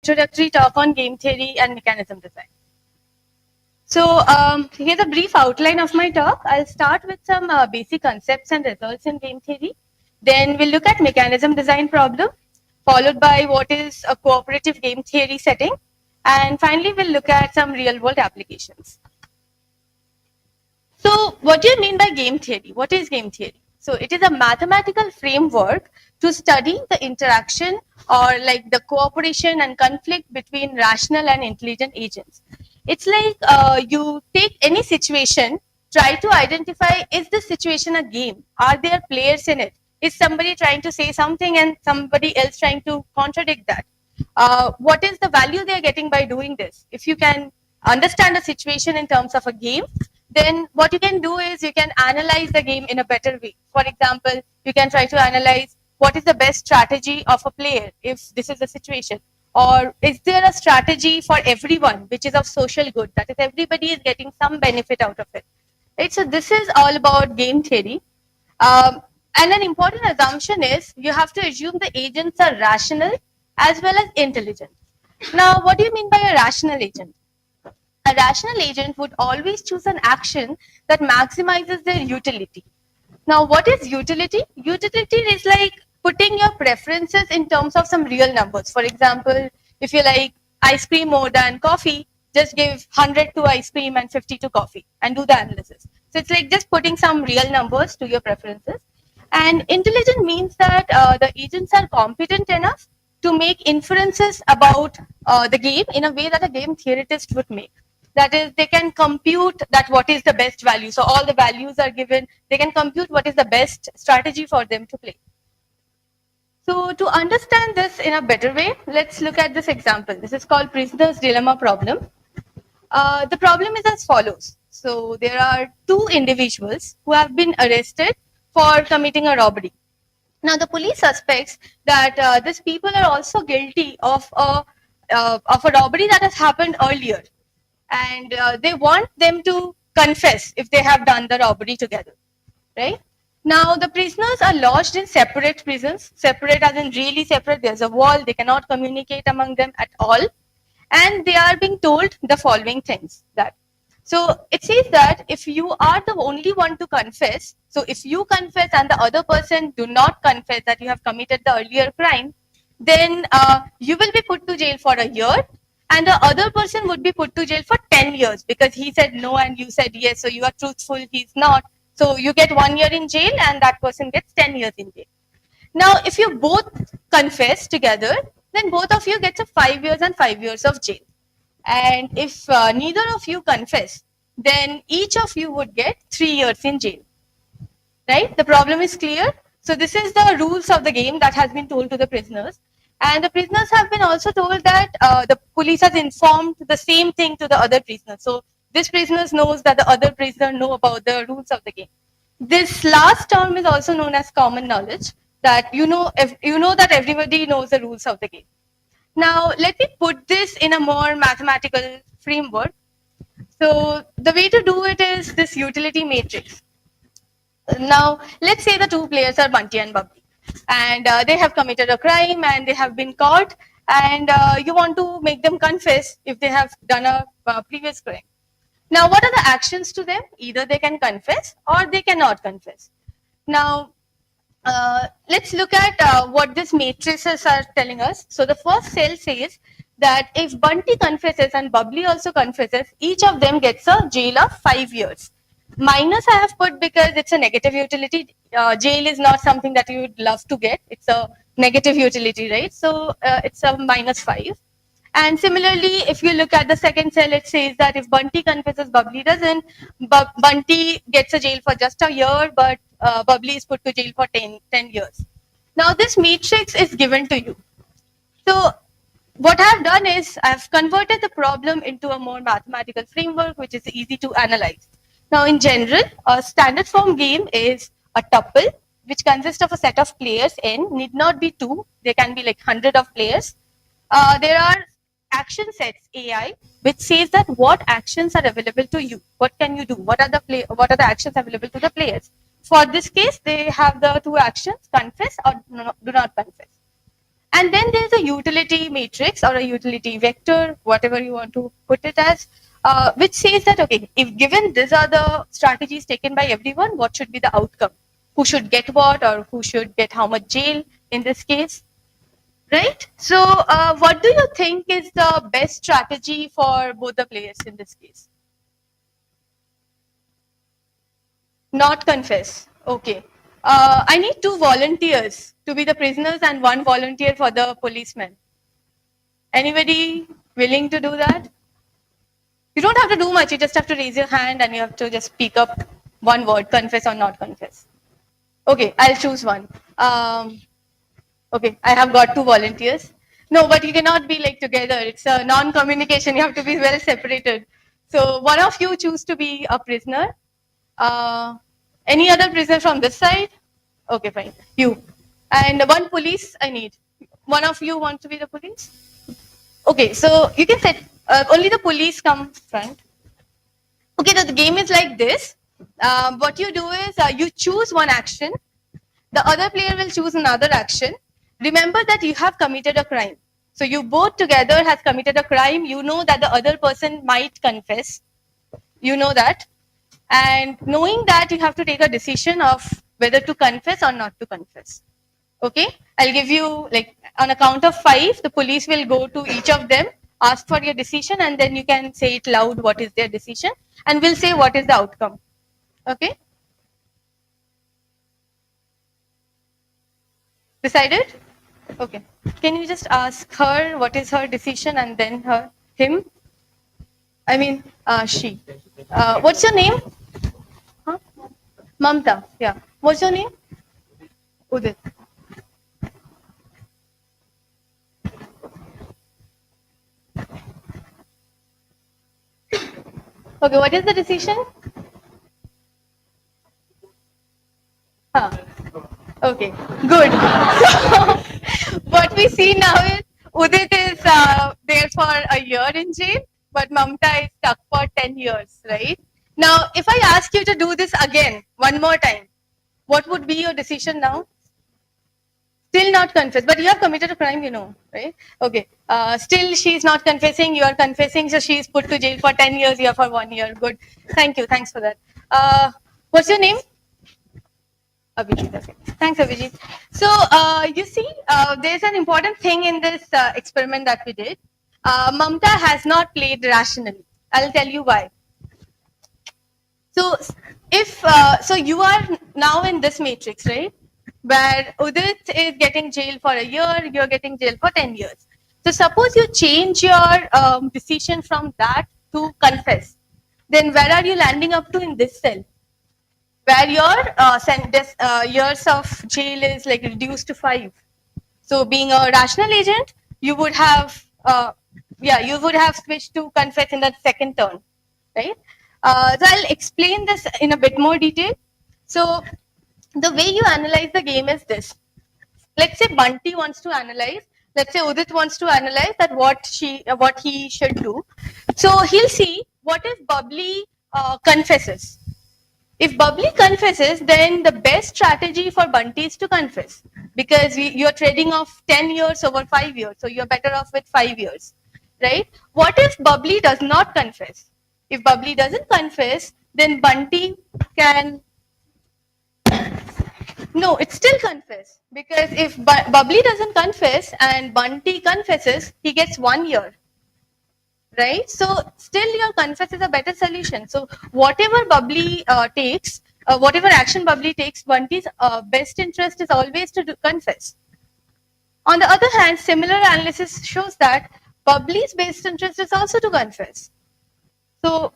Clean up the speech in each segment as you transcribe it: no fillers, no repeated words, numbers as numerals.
Introductory talk on game theory and mechanism design. So here's a brief outline of my talk. I'll start with some basic concepts and results in game theory. Then we'll look at mechanism design problem, followed by what is a cooperative game theory setting. And finally, we'll look at some real world applications. So what do you mean by game theory? What is game theory? So it is a mathematical framework to study the interaction or like the cooperation and conflict between rational and intelligent agents. It's like you take any situation, try to identify, is this situation a game? Are there players in it? Is somebody trying to say something and somebody else trying to contradict that? What is the value they are getting by doing this? If you can understand a situation in terms of a game, then what you can do is you can analyze the game in a better way. For example, you can try to analyze what is the best strategy of a player if this is the situation. Or is there a strategy for everyone which is of social good? That is, everybody is getting some benefit out of it. Right? So this is all about game theory. And an important assumption is you have to assume the agents are rational as well as intelligent. Now, what do you mean by a rational agent? A rational agent would always choose an action that maximizes their utility. Now, what is utility? Utility is like putting your preferences in terms of some real numbers. For example, if you like ice cream more than coffee, just give 100 to ice cream and 50 to coffee and do the analysis. So it's like just putting some real numbers to your preferences. And intelligent means that the agents are competent enough to make inferences about the game in a way that a game theoretist would make. That is, they can compute that what is the best value. So all the values are given. They can compute what is the best strategy for them to play. So to understand this in a better way, let's look at this example. This is called prisoner's dilemma problem. The problem is as follows. So there are two individuals who have been arrested for committing a robbery. Now the police suspects that these people are also guilty of a robbery that has happened earlier, and they want them to confess if they have done the robbery together, right? Now the prisoners are lodged in separate prisons, separate as in really separate. There's a wall, they cannot communicate among them at all, and they are being told the following things. That so it says that if you are the only one to confess, so if you confess and the other person do not confess that you have committed the earlier crime, then you will be put to jail for a year, and the other person would be put to jail for 10 years because he said no and you said yes, so you are truthful, he's not. So you get 1 year in jail and that person gets 10 years in jail. Now, if you both confess together, then both of you get 5 years and 5 years of jail. And if neither of you confess, then each of you would get 3 years in jail. Right? The problem is clear. So this is the rules of the game that has been told to the prisoners. And the prisoners have been also told that the police has informed the same thing to the other prisoners. So this prisoner knows that the other prisoner know about the rules of the game. This last term is also known as common knowledge, that you know that everybody knows the rules of the game. Now, let me put this in a more mathematical framework. So the way to do it is this utility matrix. Now, let's say the two players are Bunty and Bubbly, and they have committed a crime and they have been caught, and you want to make them confess if they have done a previous crime. Now, what are the actions to them? Either they can confess or they cannot confess. Now, let's look at what these matrices are telling us. So the first cell says that if Bunty confesses and Bubbly also confesses, each of them gets a jail of 5 years. Minus I have put because it's a negative utility. Jail is not something that you would love to get. It's a negative utility, right? So it's a -5. And similarly, if you look at the second cell, it says that if Bunty confesses, Bubbly doesn't. Bunty gets a jail for just a year, but Bubbly is put to jail for 10 years. Now this matrix is given to you. So what I've done is I've converted the problem into a more mathematical framework, which is easy to analyze. Now, in general, a standard form game is a tuple, which consists of a set of players n, need not be 2, there can be like 100 of players. There are action sets AI, which says that what actions are available to you, what can you do, what are the actions available to the players. For this case, they have the two actions, confess or do not confess. And then there's a utility matrix or a utility vector, whatever you want to put it as, which says that, okay, if given these are the strategies taken by everyone, what should be the outcome? Who should get what, or who should get how much jail in this case? Right? So, what do you think is the best strategy for both the players in this case? Not confess. Okay. I need 2 volunteers to be the prisoners and 1 volunteer for the policeman. Anybody willing to do that? You don't have to do much. You just have to raise your hand and you have to just speak up one word, confess or not confess. Okay, I'll choose one. Okay, I have got 2 volunteers. No, but you cannot be like together. It's a non-communication. You have to be well separated. So one of you choose to be a prisoner. Any other prisoner from this side? Okay, fine. You. And 1 police I need. One of you want to be the police? Okay, so you can set, only the police come front. Okay, the game is like this. What you do is you choose one action, the other player will choose another action. Remember that you have committed a crime. So you both together has committed a crime. You know that the other person might confess. You know that. And knowing that, you have to take a decision of whether to confess or not to confess. Okay, I'll give you, like, on a count of 5, the police will go to each of them, ask for your decision, and then you can say it loud what is their decision, and we'll say what is the outcome. Okay? Decided? Okay. Can you just ask her what is her decision and then him? I mean, she. What's your name? Huh? Mamta. Yeah. What's your name? Udit. Okay, what is the decision? Huh. Okay, good. So, what we see now is Udit is there for a year in jail, but Mamta is stuck for 10 years, right? Now, if I ask you to do this again, one more time, what would be your decision now? Still not confess, but you have committed a crime, you know, right? Okay. Still, she's not confessing. You are confessing, so she's put to jail for 10 years. You are for 1 year. Good. Thank you. Thanks for that. What's your name? Abhijit. Okay. Thanks, Abhijit. So, you see, there's an important thing in this experiment that we did. Mamta has not played rationally. I'll tell you why. So, if so, you are now in this matrix, right? Where Udit is getting jail for a year, you're getting jail for 10 years. So, suppose you change your decision from that to confess. Then, where are you landing up to in this cell? Where your years of jail is like reduced to 5. So, being a rational agent, you would have, you would have switched to confess in the second turn, right? So I'll explain this in a bit more detail. So the way you analyze the game is this. Let's say Bunty wants to analyze. Let's say Udit wants to analyze that what he should do. So he'll see what if Bubbly confesses. If Bubbly confesses, then the best strategy for Bunty is to confess, because you're trading off 10 years over 5 years, so you're better off with 5 years, right? What if Bubbly does not confess? If Bubbly doesn't confess, then Bunty can... No, it's still confess, because if Bubbly doesn't confess and Bunty confesses, he gets 1 year. Right? So still your confess is a better solution. So whatever Bubbly takes, whatever action Bubbly takes, Bunty's best interest is always to confess. On the other hand, similar analysis shows that Bubbly's best interest is also to confess. So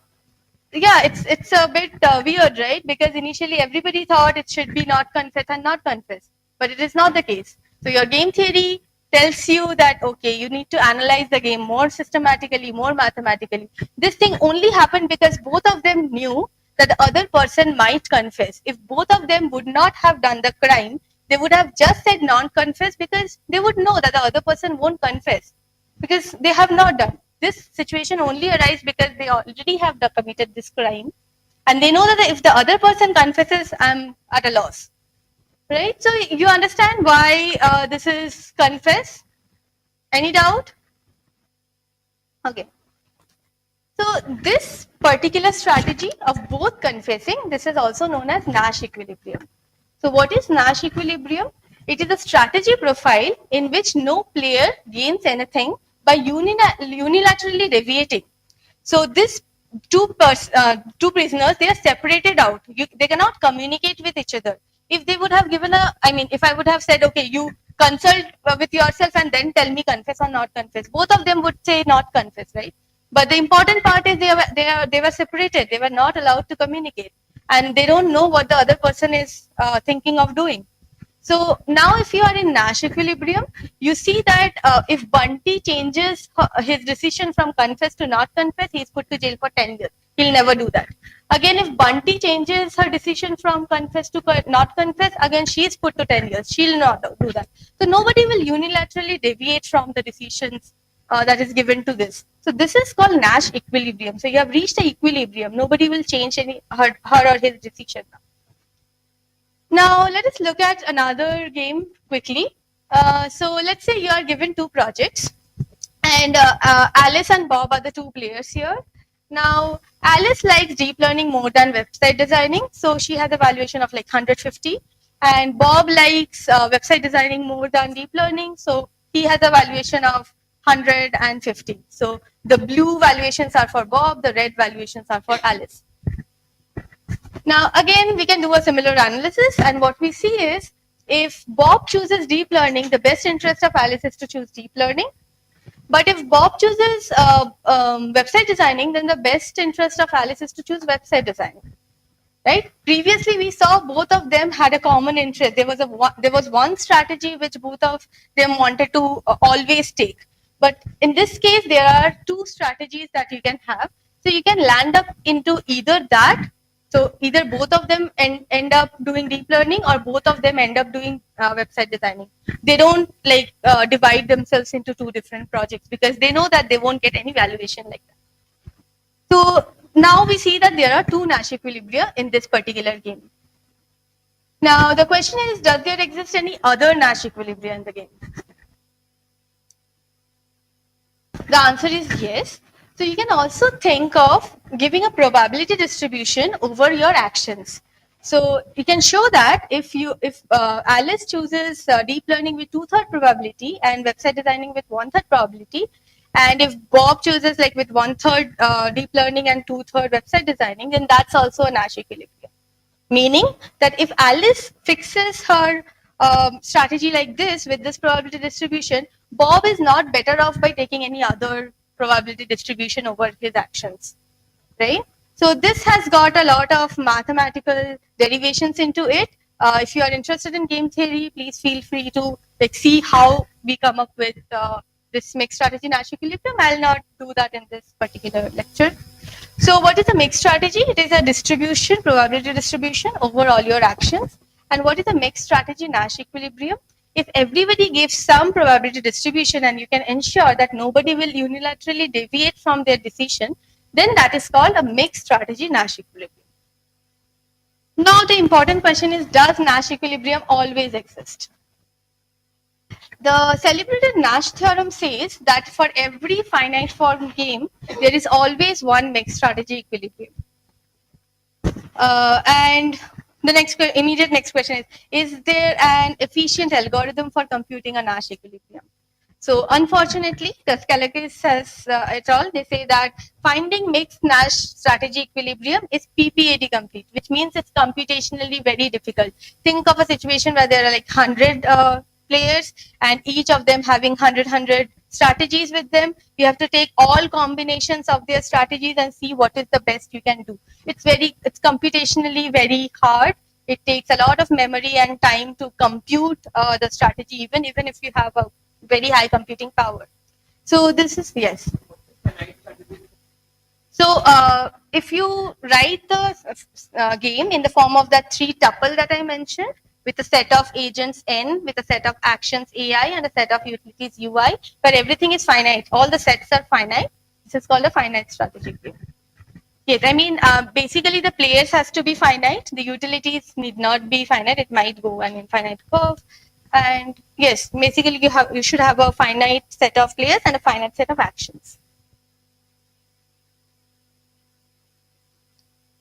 yeah, it's a bit weird, right? Because initially everybody thought it should be not confess and not confess, but it is not the case. So your game theory tells you that, okay, you need to analyze the game more systematically, more mathematically. This thing only happened because both of them knew that the other person might confess. If both of them would not have done the crime, they would have just said non-confess, because they would know that the other person won't confess, because they have not done. This situation only arises because they already have committed this crime, and they know that if the other person confesses, I'm at a loss. Right? So you understand why this is confess. Any doubt? Okay. So this particular strategy of both confessing, this is also known as Nash equilibrium. So what is Nash equilibrium? It is a strategy profile in which no player gains anything by unilaterally deviating. So this two prisoners, they are separated out. They cannot communicate with each other. If they would have given a, I mean, if I would have said, okay, you consult with yourself and then tell me confess or not confess, both of them would say not confess, right? But the important part is they were separated. They were not allowed to communicate, and they don't know what the other person is thinking of doing. So now if you are in Nash equilibrium, you see that if Bunty changes his decision from confess to not confess, he is put to jail for 10 years. He'll never do that. Again, if Bunty changes her decision from confess to not confess, again she is put to 10 years. She'll not do that. So nobody will unilaterally deviate from the decisions that is given to this. So this is called Nash equilibrium. So you have reached the equilibrium. Nobody will change her or his decision now. Now let us look at another game quickly. So let's say you are given two projects, and Alice and Bob are the two players here. Now Alice likes deep learning more than website designing, so she has a valuation of like 150. And Bob likes website designing more than deep learning, so he has a valuation of 150. So the blue valuations are for Bob, the red valuations are for Alice. Now, again, we can do a similar analysis, and what we see is if Bob chooses deep learning, the best interest of Alice is to choose deep learning. But if Bob chooses website designing, then the best interest of Alice is to choose website designing. Right? Previously, we saw both of them had a common interest. There was one strategy which both of them wanted to always take. But in this case, there are two strategies that you can have. So you can land up into either that. So either both of them end up doing deep learning, or both of them end up doing website designing. They don't like divide themselves into two different projects because they know that they won't get any valuation like that. So now we see that there are two Nash equilibria in this particular game. Now the question is, does there exist any other Nash equilibria in the game? The answer is yes. So you can also think of giving a probability distribution over your actions. So you can show that if Alice chooses deep learning with 2/3 probability and website designing with 1/3 probability, and if Bob chooses like with 1/3 deep learning and 2/3 website designing, then that's also a Nash equilibrium. Meaning that if Alice fixes her strategy like this with this probability distribution, Bob is not better off by taking any other probability distribution over his actions, right? So this has got a lot of mathematical derivations into it. If you are interested in game theory, please feel free to like see how we come up with this mixed strategy Nash equilibrium. I'll not do that in this particular lecture. So what is a mixed strategy? It is a distribution, probability distribution over all your actions. And what is a mixed strategy Nash equilibrium? If everybody gives some probability distribution and you can ensure that nobody will unilaterally deviate from their decision, then that is called a mixed strategy Nash equilibrium. Now the important question is, does Nash equilibrium always exist? The celebrated Nash theorem says that for every finite form game, there is always one mixed strategy equilibrium. And the immediate next question is there an efficient algorithm for computing a Nash equilibrium? So unfortunately, Kaskalakis says et al., they say that finding mixed Nash strategy equilibrium is PPAD complete, which means it's computationally very difficult. Think of a situation where there are like 100 players and each of them having 100 strategies with them. You have to take all combinations of their strategies and see what is the best you can do. It's computationally very hard. It takes a lot of memory and time to compute the strategy, even if you have a very high computing power. So this is, yes. So if you write the game in the form of that 3 tuple that I mentioned, with a set of agents N, with a set of actions AI, and a set of utilities UI, where everything is finite. All the sets are finite. This is called a finite strategic game. Yes, I mean, basically the players has to be finite. The utilities need not be finite. It might go an infinite curve. And yes, basically you should have a finite set of players and a finite set of actions.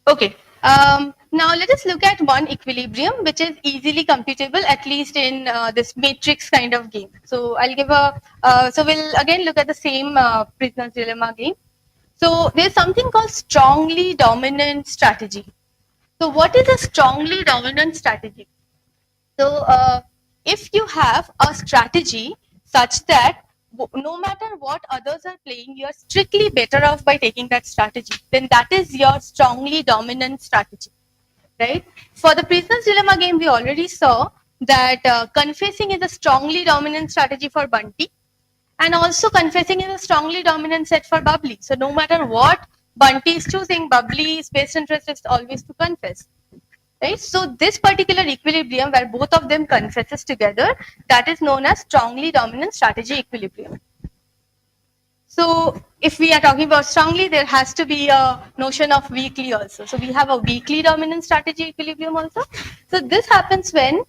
Okay. Now let us look at one equilibrium which is easily computable, at least in this matrix kind of game. So I'll give a, so we'll again look at the same prisoner's dilemma game. So there's something called strongly dominant strategy. So what is a strongly dominant strategy? So if you have a strategy such that no matter what others are playing, you're strictly better off by taking that strategy, then that is your strongly dominant strategy, right? For the prisoner's dilemma game, we already saw that confessing is a strongly dominant strategy for Bunty, and also confessing is a strongly dominant set for Bubbly. So no matter what Bunty is choosing, Bubbly's best interest is always to confess. Right? So this particular equilibrium where both of them confesses together, that is known as strongly dominant strategy equilibrium. So if we are talking about strongly, there has to be a notion of weakly also. So we have a weakly dominant strategy equilibrium also. So this happens when,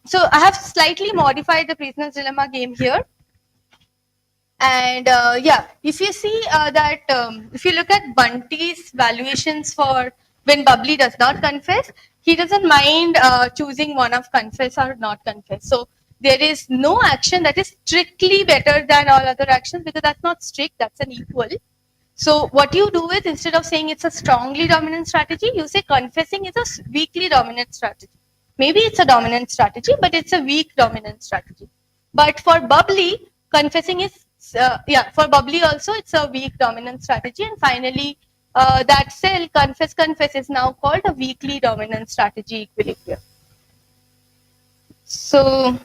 so I have slightly modified the prisoner's dilemma game here. And yeah, if you see that, if you look at Bunty's valuations for when Bubbly does not confess, he doesn't mind choosing one of confess or not confess. So there is no action that is strictly better than all other actions, because that's not strict, that's an equal. So what you do is, instead of saying it's a strongly dominant strategy, you say confessing is a weakly dominant strategy. Maybe it's a dominant strategy, but it's a weak dominant strategy. But for Bubbly, confessing is, yeah, for Bubbly also, it's a weak dominant strategy. And finally, that cell, confess, confess, is now called a weakly dominant strategy equilibrium. So,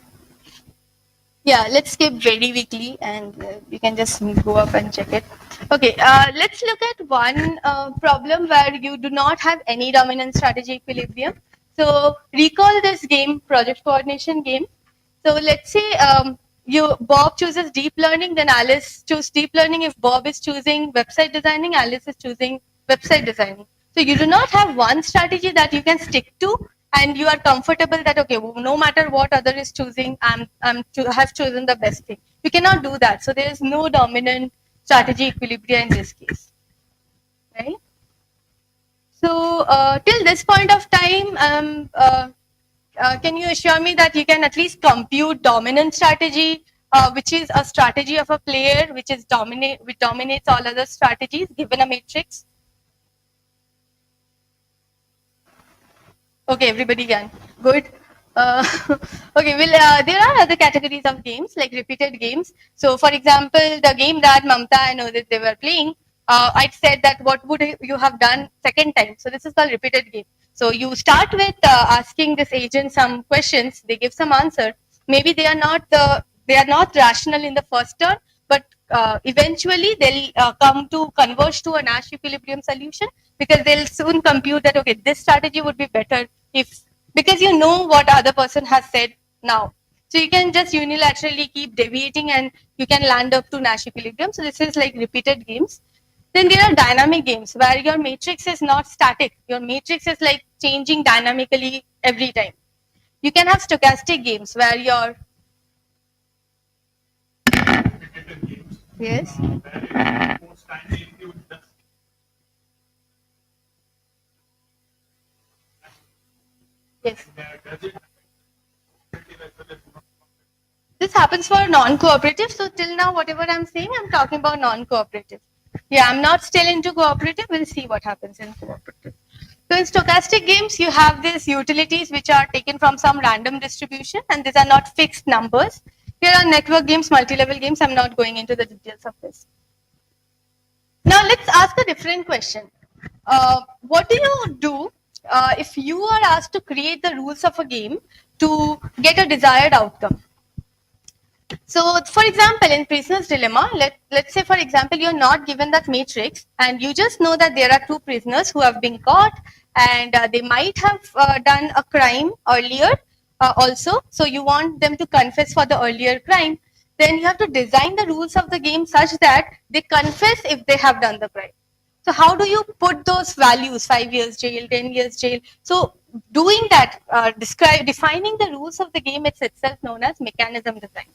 yeah, let's skip very weakly, and you can just go up and check it. Okay, let's look at one problem where you do not have any dominant strategy equilibrium. So recall this game, project coordination game. So let's say Bob chooses deep learning, then Alice chooses deep learning. If Bob is choosing website designing, Alice is choosing website designing. So you do not have one strategy that you can stick to, and you are comfortable that, okay, no matter what other is choosing, I have chosen the best thing. You cannot do that. So there is no dominant strategy equilibria in this case, right? So till this point of time, can you assure me that you can at least compute dominant strategy, which is a strategy of a player which dominates all other strategies given a matrix? Okay, everybody can. Good. Okay, well, there are other categories of games, like repeated games. So, for example, the game that Mamta, I know that they were playing, I said that what would you have done second time? So, this is called repeated game. So, you start with asking this agent some questions, they give some answer. Maybe they are not rational in the first turn, but eventually they'll come to converge to a Nash equilibrium solution, because they'll soon compute that, okay, this strategy would be better if, because you know what other person has said now. So you can just unilaterally keep deviating and you can land up to Nash equilibrium. So this is like repeated games. Then there are dynamic games where your matrix is not static. Your matrix is like changing dynamically every time. You can have stochastic games where your, yes. Yes. This happens for non-cooperative. So till now, whatever I'm saying, I'm talking about non-cooperative. Yeah, I'm not still into cooperative. We'll see what happens in cooperative. So in stochastic games, you have these utilities which are taken from some random distribution, and these are not fixed numbers. Here are network games, multi-level games. I'm not going into the details of this. Now let's ask a different question. What do you do if you are asked to create the rules of a game to get a desired outcome? So, for example, in prisoner's dilemma, let's say, for example, you're not given that matrix and you just know that there are two prisoners who have been caught, and they might have done a crime earlier also. So you want them to confess for the earlier crime. Then you have to design the rules of the game such that they confess if they have done the crime. So how do you put those values, 5 years jail, 10 years jail? So doing that, defining the rules of the game, it's itself known as mechanism design.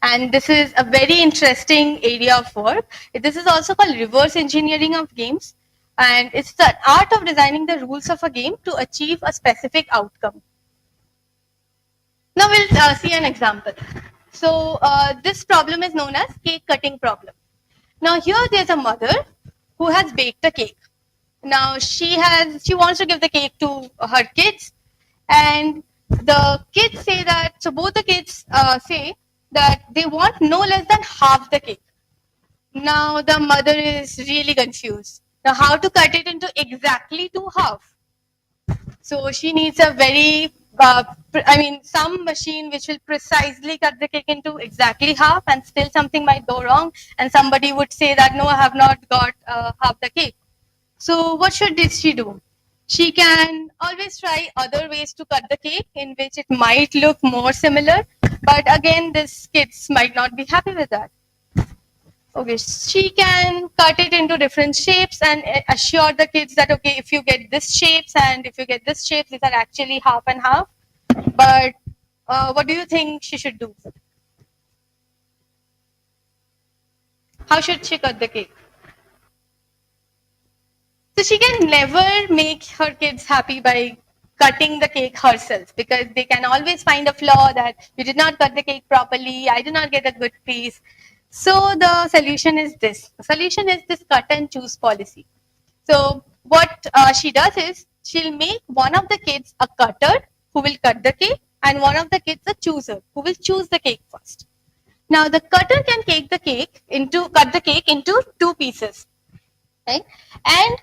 And this is a very interesting area of work. This is also called reverse engineering of games. And it's the art of designing the rules of a game to achieve a specific outcome. Now we'll see an example. So this problem is known as cake cutting problem. Now here there's a mother who has baked a cake. Now she wants to give the cake to her kids, and the kids say that, so both the kids say that they want no less than half the cake. Now the mother is really confused. Now how to cut it into exactly two half? So she needs a very, some machine which will precisely cut the cake into exactly half, and still something might go wrong, and somebody would say that no, I have not got half the cake. So what should she do? She can always try other ways to cut the cake in which it might look more similar, but again, these kids might not be happy with that. Okay, she can cut it into different shapes and assure the kids that, okay, if you get this shapes and if you get this shape, these are actually half and half. But what do you think she should do? How should she cut the cake? So she can never make her kids happy by cutting the cake herself, because they can always find a flaw that you did not cut the cake properly, I did not get a good piece. So the solution is this. The solution is this cut and choose policy. So what she does is she'll make one of the kids a cutter who will cut the cake, and one of the kids a chooser who will choose the cake first. Now the cutter can cut the cake into two pieces, right? And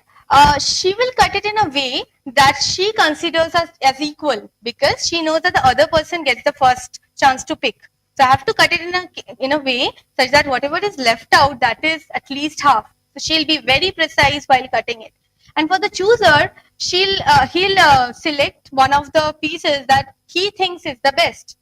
she will cut it in a way that she considers as equal, because she knows that the other person gets the first chance to pick. So I have to cut it in a way such that whatever is left out, that is at least half. So she'll be very precise while cutting it. And for the chooser, he'll select one of the pieces that he thinks is the best,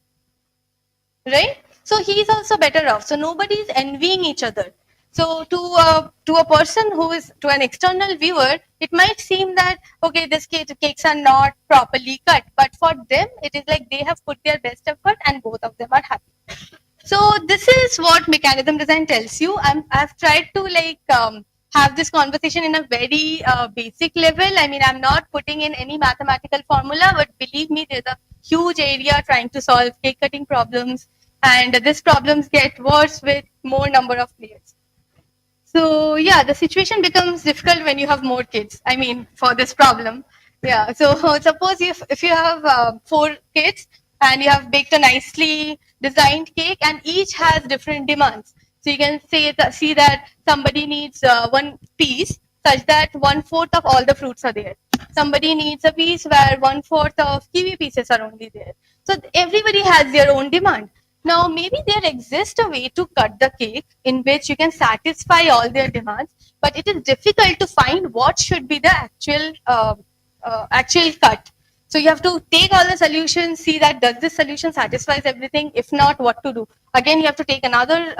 right? So he's also better off. So nobody is envying each other. So to a person who is, to an external viewer, it might seem that, okay, this cakes are not properly cut, but for them, it is like they have put their best effort and both of them are happy. So this is what mechanism design tells you. I've tried to have this conversation in a very basic level. I mean, I'm not putting in any mathematical formula, but believe me, there's a huge area trying to solve cake cutting problems, and these problems get worse with more number of players. So yeah, the situation becomes difficult when you have more kids. I mean, for this problem. Yeah, so suppose if you have 4 kids and you have baked a nicely designed cake, and each has different demands. So you can see that somebody needs one piece such that 1/4 of all the fruits are there. Somebody needs a piece where 1/4 of kiwi pieces are only there. So everybody has their own demand. Now, maybe there exists a way to cut the cake in which you can satisfy all their demands, but it is difficult to find what should be the actual cut. So you have to take all the solutions, see that does this solution satisfies everything? If not, what to do? Again, you have to take another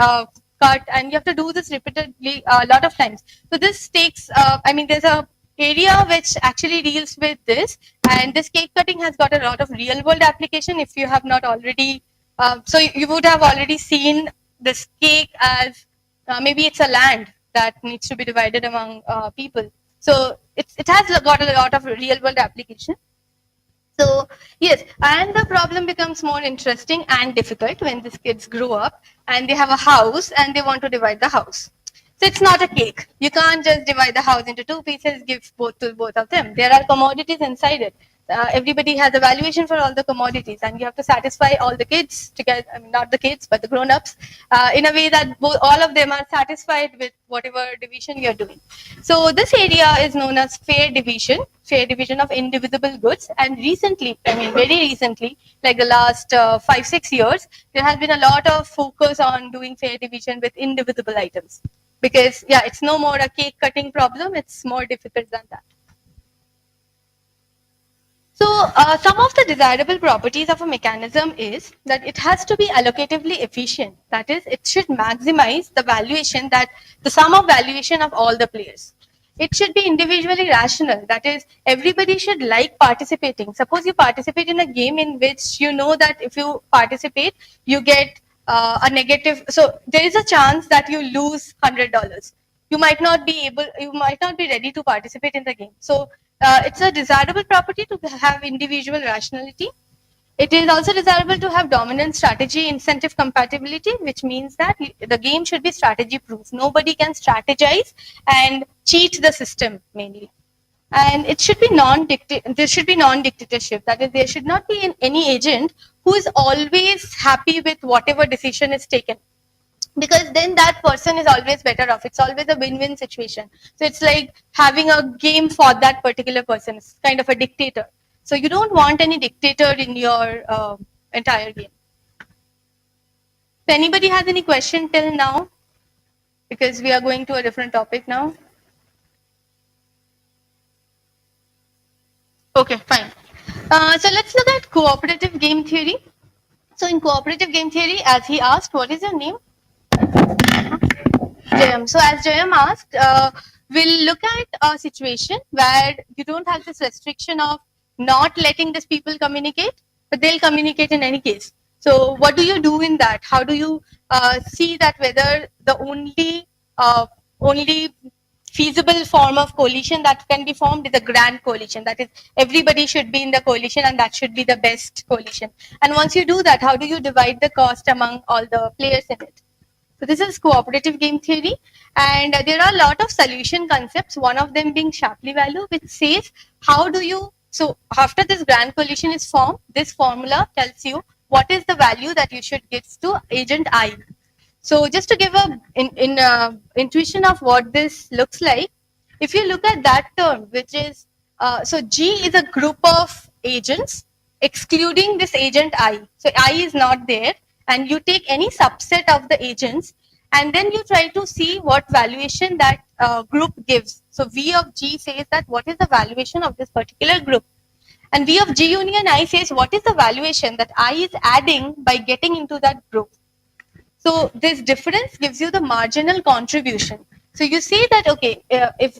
cut, and you have to do this repeatedly a lot of times. So this takes, there's a area which actually deals with this, and this cake cutting has got a lot of real world application. If you have not already so you would have already seen this cake as maybe it's a land that needs to be divided among people. So it has got a lot of real world application. So yes, and the problem becomes more interesting and difficult when these kids grow up and they have a house and they want to divide the house. So it's not a cake. You can't just divide the house into 2 pieces, give both to both of them. There are commodities inside it. Everybody has a valuation for all the commodities, and you have to satisfy all the kids together. I mean, not the kids, but the grown-ups, in a way that all of them are satisfied with whatever division you're doing. So this area is known as fair division of indivisible goods. And recently, very recently, like the last 5-6 years, there has been a lot of focus on doing fair division with indivisible items. Because yeah, it's no more a cake cutting problem, it's more difficult than that. So some of the desirable properties of a mechanism is that it has to be allocatively efficient. That is, it should maximize the valuation, that the sum of valuation of all the players. it should be individually rational. That is, everybody should like participating. Suppose you participate in a game in which you know that if you participate, you get a negative. So there is a chance that you lose $100. You might not be ready to participate in the game. So it's a desirable property to have individual rationality. It is also desirable to have dominant strategy incentive compatibility, which means that the game should be strategy proof. Nobody can strategize and cheat the system mainly. And it should be there should be non-dictatorship. That is, there should not be any agent who is always happy with whatever decision is taken, because then that person is always better off. It's always a win-win situation. So it's like having a game for that particular person. It's kind of a dictator. So you don't want any dictator in your entire game. If anybody has any question till now, because we are going to a different topic now. Okay, fine. So let's look at cooperative game theory. So in cooperative game theory, as he asked, what is your name? Jayam. So as Jayam asked, we'll look at a situation where you don't have this restriction of not letting these people communicate, but they'll communicate in any case. So what do you do in that? How do you see that whether the only feasible form of coalition that can be formed is a grand coalition? That is, everybody should be in the coalition and that should be the best coalition. And once you do that, how do you divide the cost among all the players in it? So this is cooperative game theory, and there are a lot of solution concepts, one of them being Shapley value, which says how do you, so after this grand coalition is formed, this formula tells you what is the value that you should give to agent I. So just to give a intuition of what this looks like, if you look at that term, which is, so G is a group of agents excluding this agent I. So I is not there, and you take any subset of the agents, and then you try to see what valuation that group gives. So V of G says that what is the valuation of this particular group. And V of G union I says what is the valuation that I is adding by getting into that group. So this difference gives you the marginal contribution. So you say that, okay, if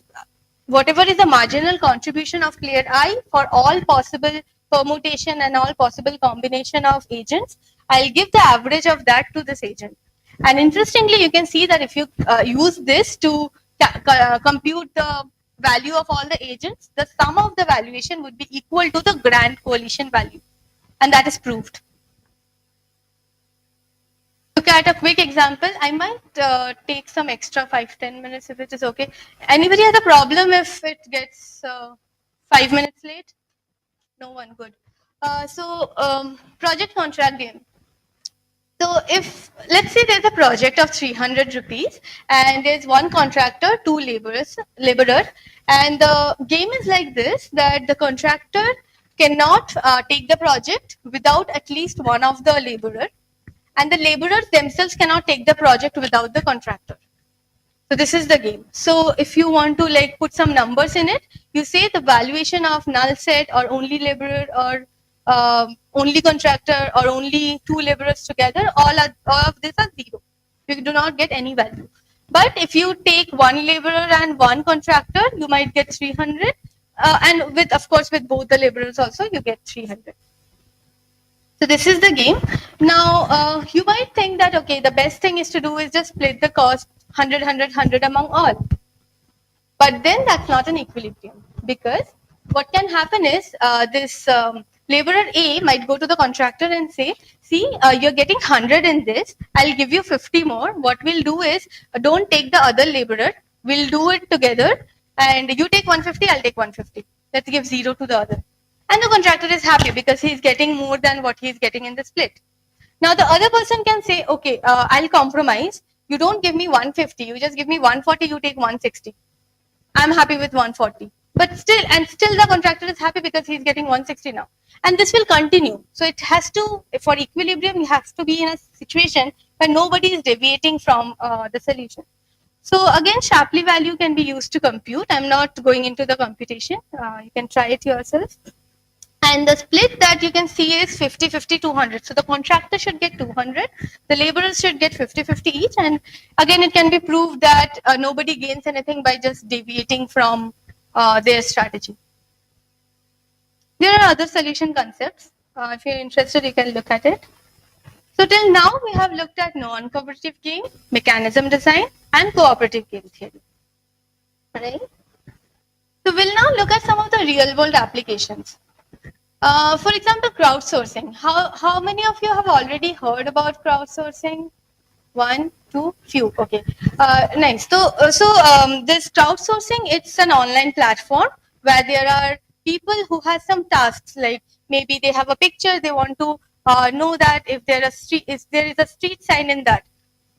whatever is the marginal contribution of player I for all possible permutation and all possible combination of agents, I'll give the average of that to this agent. And interestingly, you can see that if you use this to compute the value of all the agents, the sum of the valuation would be equal to the grand coalition value. And that is proved. Look at a quick example. I might take some extra 5-10 minutes if it is okay. Anybody has a problem if it gets 5 minutes late? No one, good. Project contract game. So if, let's say there's a project of 300 rupees and there's one contractor, two laborer, and the game is like this, that the contractor cannot take the project without at least one of the laborer, and the laborers themselves cannot take the project without the contractor. So this is the game. So if you want to like put some numbers in it, you say the valuation of null set or only laborer or only contractor or only two laborers together, all of these are zero. You do not get any value. But if you take one laborer and one contractor, you might get 300. And with, of course, with both the laborers also, you get 300. So this is the game. Now, you might think that, okay, the best thing is to do is just split the cost 100, 100, 100 among all. But then that's not an equilibrium, because what can happen is this laborer A might go to the contractor and say, see, you're getting 100 in this, I'll give you 50 more. What we'll do is, don't take the other laborer, we'll do it together, and you take 150, I'll take 150. Let's give 0 to the other. And the contractor is happy because he's getting more than what he's getting in the split. Now the other person can say, okay, I'll compromise. You don't give me 150, you just give me 140, you take 160. I'm happy with 140. But still the contractor is happy because he's getting 160 now. And this will continue. So it has to, for equilibrium, you have to be in a situation where nobody is deviating from the solution. So again, Shapley value can be used to compute. I'm not going into the computation. You can try it yourself. And the split that you can see is 50, 50, 200. So the contractor should get 200, the laborers should get 50, 50 each. And again, it can be proved that nobody gains anything by just deviating from their strategy. There are other solution concepts. If you're interested, you can look at it. So till now, we have looked at non-cooperative game, mechanism design, and cooperative game theory. Right? So we'll now look at some of the real-world applications. For example, crowdsourcing. How many of you have already heard about crowdsourcing? One, two, few. Okay, nice. So this crowdsourcing, it's an online platform where there are people who have some tasks, like maybe they have a picture, they want to know that if there is a street sign in that,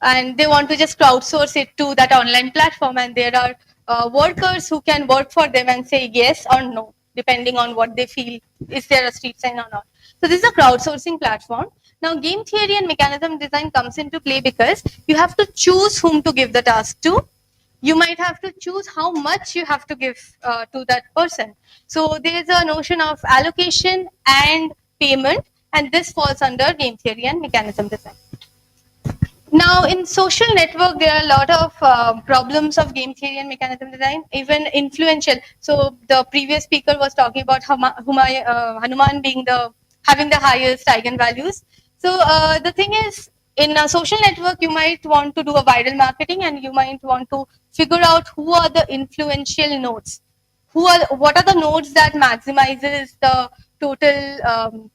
and they want to just crowdsource it to that online platform, and there are workers who can work for them and say yes or no, depending on what they feel, is there a street sign or not. So this is a crowdsourcing platform. Now game theory and mechanism design comes into play because you have to choose whom to give the task to. You might have to choose how much you have to give to that person. So there is a notion of allocation and payment, and this falls under game theory and mechanism design. Now, in social network, there are a lot of problems of game theory and mechanism design, even influential. So the previous speaker was talking about Hanuman being having the highest eigenvalues. So the thing is, in a social network, you might want to do a viral marketing, and you might want to figure out who are the influential nodes. What are the nodes that maximizes the total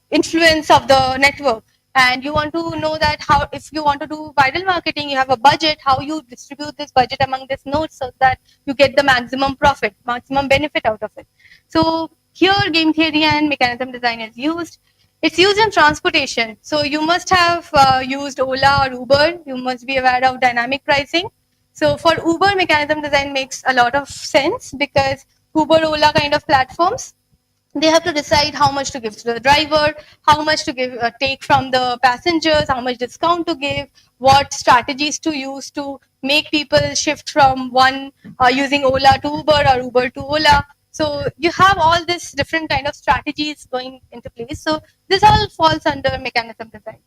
influence of the network? And you want to know that how, if you want to do viral marketing, you have a budget, how you distribute this budget among these nodes so that you get the maximum profit, maximum benefit out of it. So here game theory and mechanism design is used. It's used in transportation. So you must have used Ola or Uber. You must be aware of dynamic pricing. So for Uber, mechanism design makes a lot of sense because Uber, Ola kind of platforms, they have to decide how much to give to the driver, how much to take from the passengers, how much discount to give, what strategies to use to make people shift from one using Ola to Uber or Uber to Ola. So you have all this different kind of strategies going into place. So this all falls under mechanism design.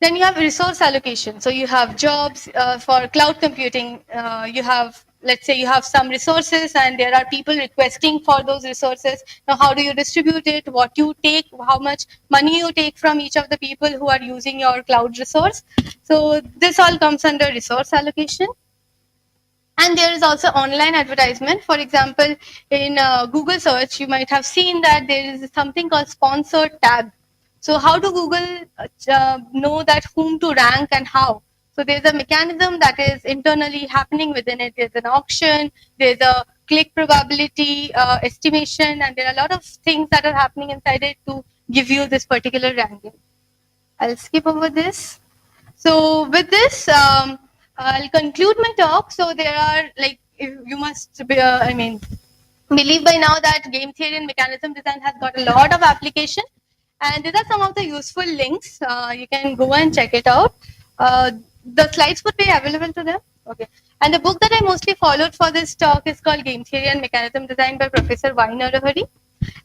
Then you have resource allocation. So you have jobs for cloud computing. You have, let's say you have some resources and there are people requesting for those resources. Now, how do you distribute it? What you take, how much money you take from each of the people who are using your cloud resource. So this all comes under resource allocation. And there is also online advertisement. For example, in Google search, you might have seen that there is something called sponsored tab. So how do Google know that whom to rank and how? So there's a mechanism that is internally happening within it. There's an auction, there's a click probability estimation, and there are a lot of things that are happening inside it to give you this particular ranking. I'll skip over this. So with this, I'll conclude my talk. So there are, like, you must be, believe by now that game theory and mechanism design has got a lot of application. And these are some of the useful links. You can go and check it out. The slides would be available to them. Okay. And the book that I mostly followed for this talk is called Game Theory and Mechanism Design by Professor Y. Narahari.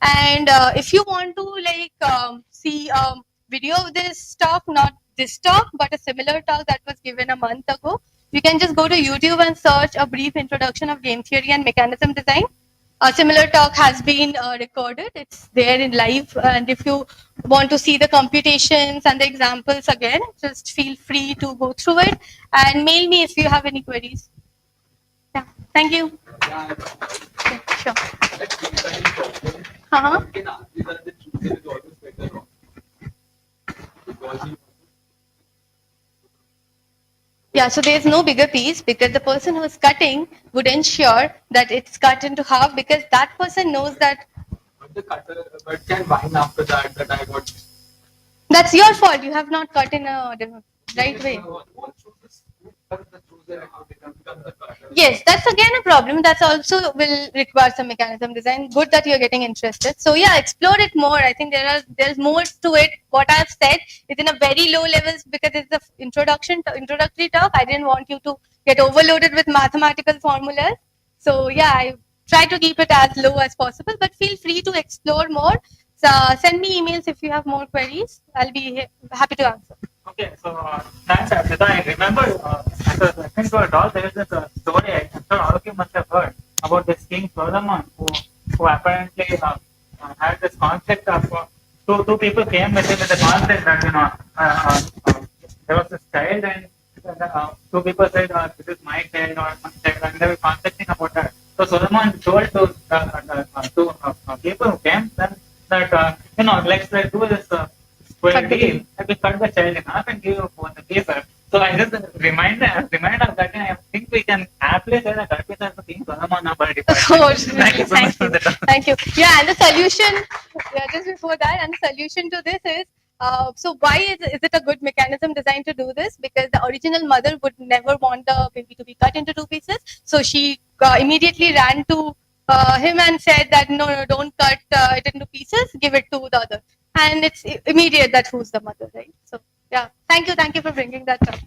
And if you want to see a video of this talk, not this talk, but a similar talk that was given a month ago, you can just go to YouTube and search a brief introduction of game theory and mechanism design. A similar talk has been recorded. It's there in live. And if you want to see the computations and the examples again, just feel free to go through it and mail me if you have any queries. Yeah, thank you. Yeah, sure. Yeah, so there's no bigger piece because the person who is cutting would ensure that it's cut into half because that person knows that. But the cutter, but can whine after that I got. That's your fault. You have not cut in a right way. Yes, that's again a problem. That's also will require some mechanism design. Good that you're getting interested. So yeah, explore it more. I think there's more to it. What I've said is in a very low levels because it's the introductory talk. I didn't want you to get overloaded with mathematical formulas. So yeah, I try to keep it as low as possible, but feel free to explore more. So send me emails if you have more queries. I'll be happy to answer. Okay, so thanks, Arpita. I remember as I was listening to it all, there is this story I'm sure all of you must have heard about this King Solomon who apparently had this conflict of two people came with him with the conflict that there was this child and two people said this is my child or my child and they were conflicting about that. So Solomon told those two people who came then that let's do this. Well, deal, I will cut the child in half and give you the paper. So I just remind us that I think we can aptly say that Arpita is King Solomon number. Of course. Thank you. Thank you. Yeah, and the solution, just before that, and the solution to this is, so why is it a good mechanism designed to do this? Because the original mother would never want the baby to be cut into two pieces. So she immediately ran to him and said that, no, don't cut it into pieces, give it to the other. And it's immediate that who's the mother, right? So yeah, thank you for bringing that up.